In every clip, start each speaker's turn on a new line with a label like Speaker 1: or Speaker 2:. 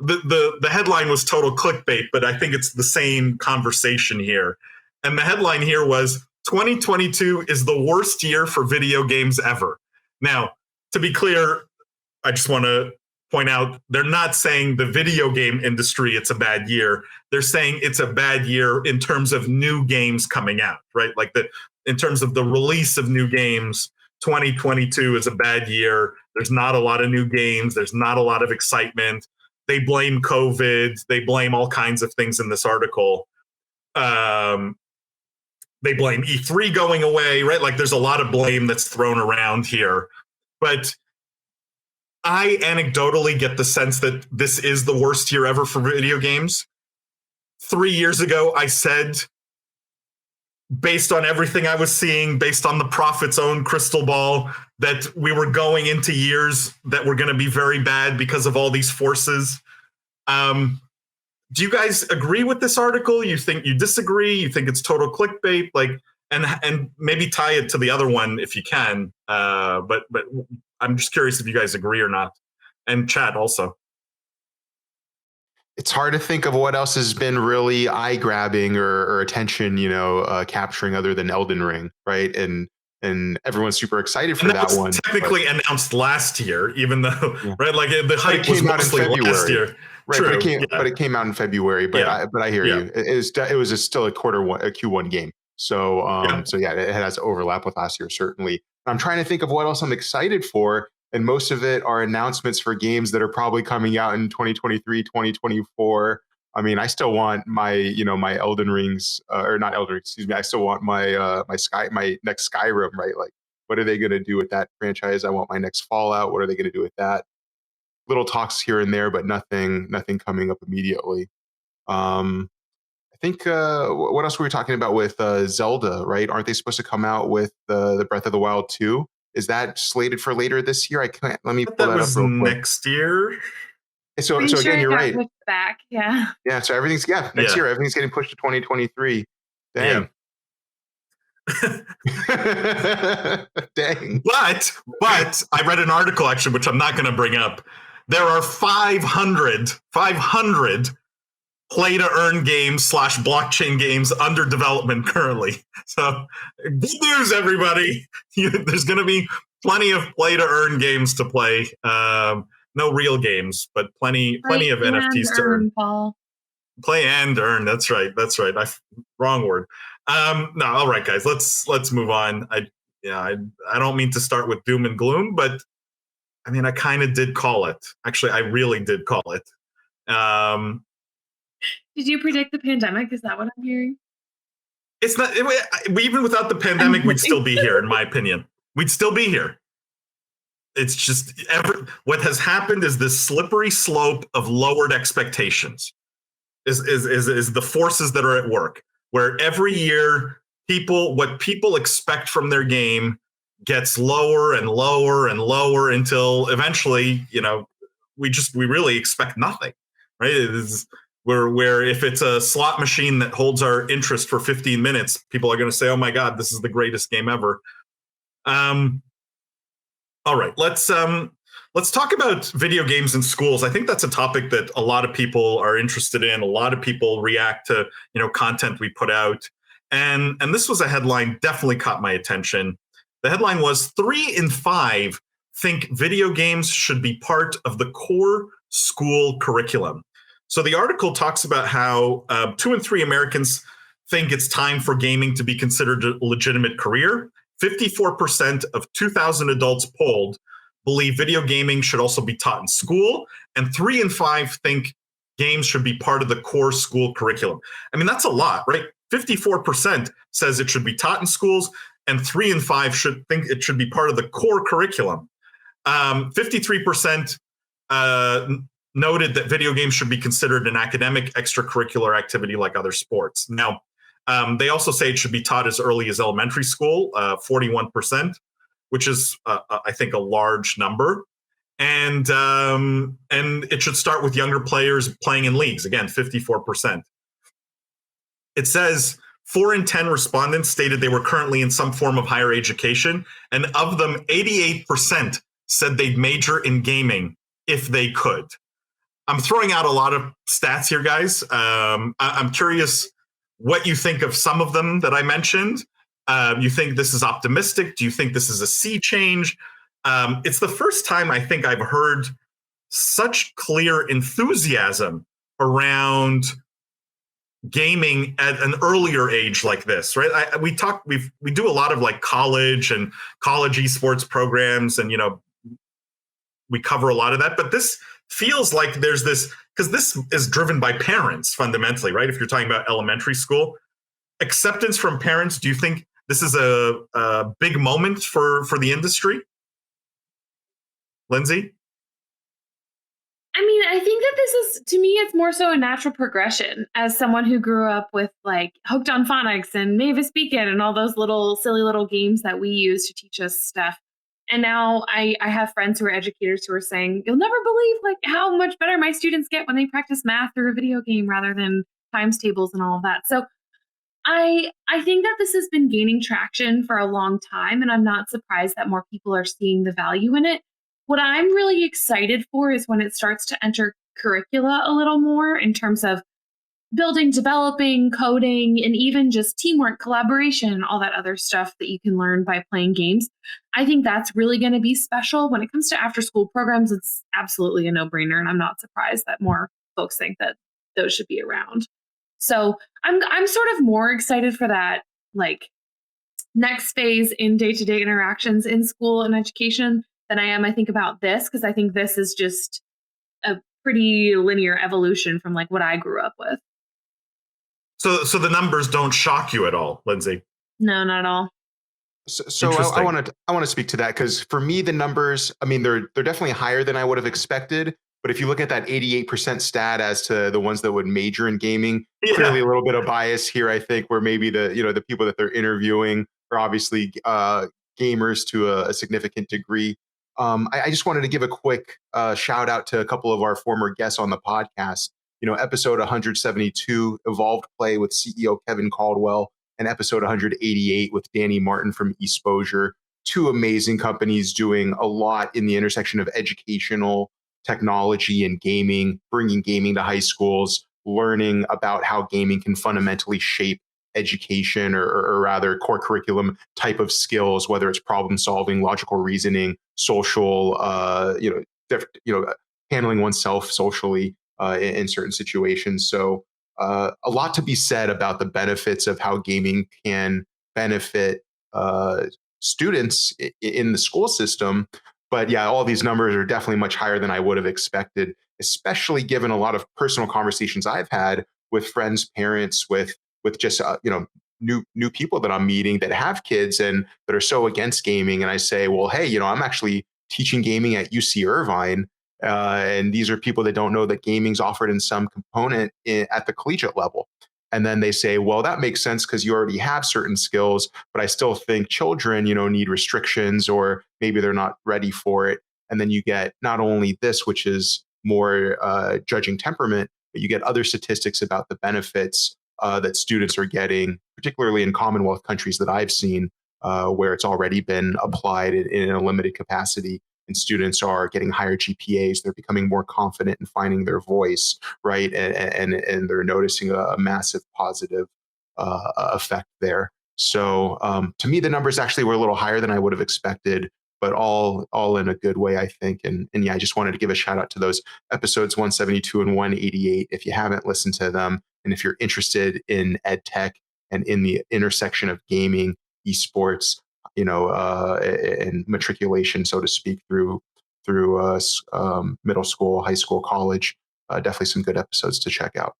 Speaker 1: the headline was total clickbait, but I think it's the same conversation here. And the headline here was 2022 is the worst year for video games ever. Now, to be clear, I just want to point out they're not saying the video game industry it's a bad year. They're saying it's a bad year in terms of new games coming out, right? Like in terms of the release of new games, 2022 is a bad year. There's not a lot of new games. There's not a lot of excitement. They blame COVID. They blame all kinds of things in this article. They blame E3 going away, right? Like there's a lot of blame that's thrown around here. But I anecdotally get the sense that this is the worst year ever for video games. 3 years ago, I said, based on everything I was seeing, based on the Prophet's own crystal ball, that we were going into years that were going to be very bad because of all these forces. Do you guys agree with this article? You think you disagree? You think it's total clickbait? Like, and maybe tie it to the other one if you can. But I'm just curious if you guys agree or not, and chat also.
Speaker 2: It's hard to think of what else has been really eye-grabbing or attention, capturing other than Elden Ring, right? And everyone's super excited for that one.
Speaker 1: Technically announced last year, even though right, like the hype was mostly last year.
Speaker 2: Right,
Speaker 1: True,
Speaker 2: but it came out in February. But I hear you. It was still a Q1 game. So it has overlap with last year certainly. I'm trying to think of what else I'm excited for. And most of it are announcements for games that are probably coming out in 2023, 2024. I mean, I still want my Elden Rings, or not Elden Rings, excuse me. I still want my next Skyrim, right? Like, what are they going to do with that franchise? I want my next Fallout. What are they going to do with that? Little talks here and there, but nothing coming up immediately. I think what else were we talking about with Zelda, right? Aren't they supposed to come out with the Breath of the Wild 2? Is that slated for later this year? I can't. Let me pull that up real quick.
Speaker 1: Next year.
Speaker 2: So again, you're right.
Speaker 3: Back, yeah.
Speaker 2: Yeah. So everything's next year. Everything's getting pushed to 2023. Dang.
Speaker 1: Yeah.
Speaker 2: Dang.
Speaker 1: But I read an article actually, which I'm not going to bring up. There are 500 play-to-earn games / blockchain games under development currently. So good news, everybody. There's going to be plenty of play-to-earn games to play. No real games, but plenty of NFTs to earn. Play and earn. That's right. Wrong word. No, all right, guys. Let's move on. I don't mean to start with doom and gloom, but I mean I kind of did call it. Actually, I really did call it.
Speaker 3: Did you predict the pandemic? Is that what I'm hearing?
Speaker 1: It's not. Even without the pandemic, we'd still be here. In my opinion, we'd still be here. It's just what has happened is this slippery slope of lowered expectations. Is the forces that are at work, where every year what people expect from their game gets lower and lower and lower until eventually, we really expect nothing, right? It is where if it's a slot machine that holds our interest for 15 minutes, people are going to say, "Oh my God, this is the greatest game ever." All right, let's talk about video games in schools. I think that's a topic that a lot of people are interested in. A lot of people react to, content we put out. And this was a headline definitely caught my attention. The headline was 3 in 5 think video games should be part of the core school curriculum. So the article talks about how 2 in 3 Americans think it's time for gaming to be considered a legitimate career. 54% of 2,000 adults polled believe video gaming should also be taught in school, and 3 in 5 think games should be part of the core school curriculum. I mean, that's a lot, right? 54% says it should be taught in schools, and 3 in 5 should think it should be part of the core curriculum. 53% noted that video games should be considered an academic extracurricular activity like other sports. Now, they also say it should be taught as early as elementary school, 41%, which is, I think, a large number. And it should start with younger players playing in leagues, again, 54%. It says 4 in 10 respondents stated they were currently in some form of higher education, and of them, 88% said they'd major in gaming if they could. I'm throwing out a lot of stats here, guys. I'm curious what you think of some of them that I mentioned. You think this is optimistic? Do you think this is a sea change? It's the first time I think I've heard such clear enthusiasm around gaming at an earlier age like this, right? We do a lot of like college and college esports programs, and we cover a lot of that. But this feels like there's this, because this is driven by parents fundamentally, right? If you're talking about elementary school, acceptance from parents. Do you think this is a big moment for the industry, Lindsay?
Speaker 3: I mean, I think that this is, to me, it's more so a natural progression as someone who grew up with like Hooked on Phonics and Mavis Beacon and all those little silly little games that we use to teach us stuff. And now I have friends who are educators who are saying, you'll never believe like how much better my students get when they practice math through a video game rather than times tables and all of that. So I think that this has been gaining traction for a long time, and I'm not surprised that more people are seeing the value in it. What I'm really excited for is when it starts to enter curricula a little more in terms of building, developing, coding, and even just teamwork, collaboration, all that other stuff that you can learn by playing games. I think that's really going to be special. When it comes to after school programs, it's absolutely a no-brainer, and I'm not surprised that more folks think that those should be around. So I'm sort of more excited for that, like next phase in day-to-day interactions in school and education than I am, I think, about this, because I think this is just a pretty linear evolution from like what I grew up with.
Speaker 1: So the numbers don't shock you at all, Lindsay?
Speaker 3: No, not at all.
Speaker 2: So I want to speak to that, because for me, the numbers, I mean, they're definitely higher than I would have expected. But if you look at that 88% stat as to the ones that would major in gaming, clearly a little bit of bias here, I think, where maybe the people that they're interviewing are obviously gamers to a significant degree. I just wanted to give a quick shout out to a couple of our former guests on the podcast. Episode 172, Evolved Play with CEO Kevin Caldwell, and episode 188 with Danny Martin from Exposure. Two amazing companies doing a lot in the intersection of educational technology and gaming, bringing gaming to high schools, learning about how gaming can fundamentally shape education or rather core curriculum type of skills, whether it's problem solving, logical reasoning, social, handling oneself socially in certain situations. So a lot to be said about the benefits of how gaming can benefit students in the school system. But yeah, all these numbers are definitely much higher than I would have expected, especially given a lot of personal conversations I've had with friends, parents, with just new people that I'm meeting that have kids and that are so against gaming. And I say, well, hey, I'm actually teaching gaming at UC Irvine, and these are people that don't know that gaming's offered in some component at the collegiate level. And then they say, well, that makes sense because you already have certain skills, but I still think children, need restrictions, or maybe they're not ready for it. And then you get not only this, which is more judging temperament, but you get other statistics about the benefits that students are getting, particularly in Commonwealth countries that I've seen, where it's already been applied in a limited capacity. And students are getting higher GPAs. They're becoming more confident in finding their voice, right? And they're noticing a massive positive effect there. So to me, the numbers actually were a little higher than I would have expected, but all in a good way, I think. And yeah, I just wanted to give a shout out to those episodes 172 and 188. If you haven't listened to them, and if you're interested in ed tech and in the intersection of gaming, esports, and matriculation, so to speak, through middle school, high school, college. Definitely some good episodes to check out.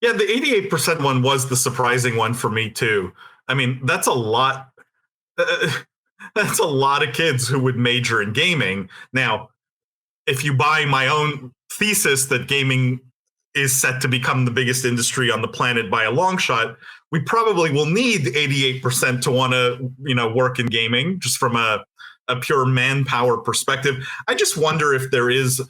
Speaker 1: Yeah, the 88% one was the surprising one for me too. I mean, that's a lot. That's a lot of kids who would major in gaming. Now, if you buy my own thesis that gaming is set to become the biggest industry on the planet by a long shot, we probably will need 88% to want to, work in gaming, just from a pure manpower perspective. I just wonder if there is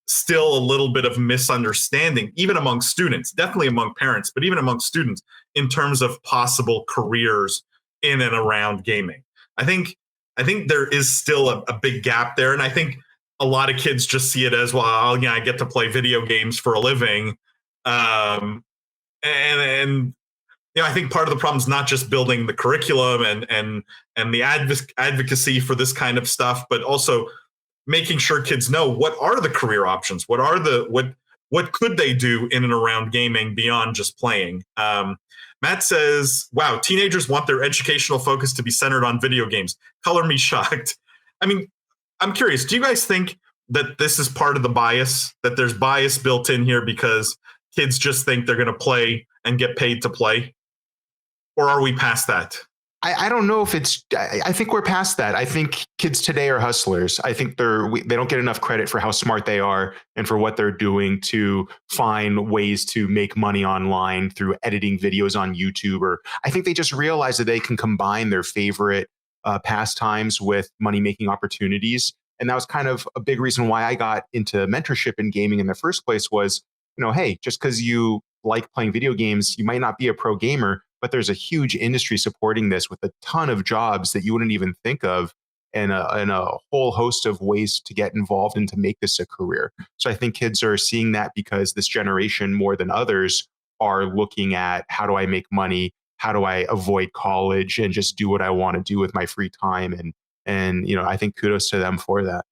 Speaker 1: still a little bit of misunderstanding, even among students, definitely among parents, but even among students, in terms of possible careers in and around gaming. I think there is still a big gap there. And I think a lot of kids just see it as, well, yeah, I get to play video games for a living. And I think part of the problem is not just building the curriculum and the advocacy for this kind of stuff, but also making sure kids know what are the career options, what could they do in and around gaming beyond just playing. Matt says, wow, teenagers want their educational focus to be centered on video games. Color me shocked. I mean, I'm curious, do you guys think that this is part of the bias, that there's bias built in here because kids just think they're going to play and get paid to play? Or are we past that?
Speaker 2: I don't know if it's, I think we're past that. I think kids today are hustlers. I think they don't get enough credit for how smart they are and for what they're doing to find ways to make money online through editing videos on YouTube. Or I think they just realize that they can combine their favorite pastimes with money-making opportunities. And that was kind of a big reason why I got into mentorship in gaming in the first place was, hey, just because you like playing video games, you might not be a pro gamer, but there's a huge industry supporting this with a ton of jobs that you wouldn't even think of and a whole host of ways to get involved and to make this a career. So I think kids are seeing that because this generation more than others are looking at how do I make money? How do I avoid college and just do what I want to do with my free time? And I think kudos to them for that.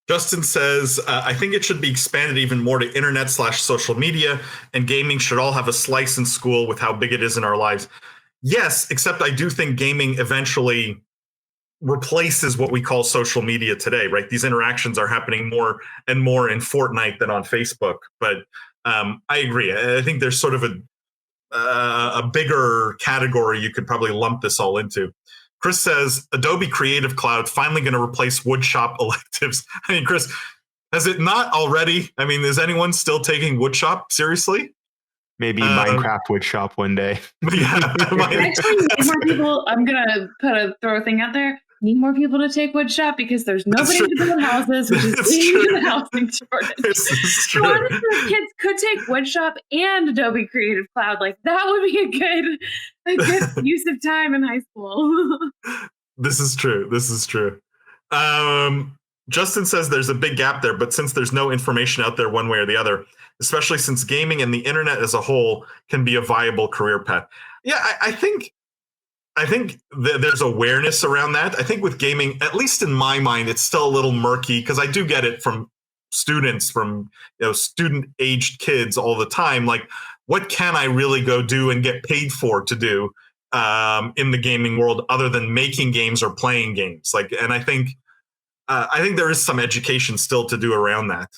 Speaker 1: Justin says, I think it should be expanded even more to internet/social media, and gaming should all have a slice in school with how big it is in our lives. Yes, except I do think gaming eventually replaces what we call social media today, right? These interactions are happening more and more in Fortnite than on Facebook. But I agree. I think there's sort of a bigger category you could probably lump this all into. Chris says, Adobe Creative Cloud finally going to replace woodshop electives. I mean, Chris, has it not already? I mean, is anyone still taking woodshop seriously?
Speaker 2: Maybe Minecraft woodshop one day.
Speaker 1: Yeah,
Speaker 3: actually, need more people. I'm going to throw a thing out there. Need more people to take woodshop because there's nobody to build houses, which is leading to the housing shortage. So honestly, kids could take woodshop and Adobe Creative Cloud. Like that would be a good use of time in high school.
Speaker 1: This is true. Justin says there's a big gap there, but since there's no information out there one way or the other, especially since gaming and the internet as a whole can be a viable career path. Yeah, I think there's awareness around that. I think with gaming, at least in my mind, it's still a little murky because I do get it from students, from student-aged kids all the time. Like, what can I really go do and get paid for to do in the gaming world other than making games or playing games? Like, and I think there is some education still to do around that.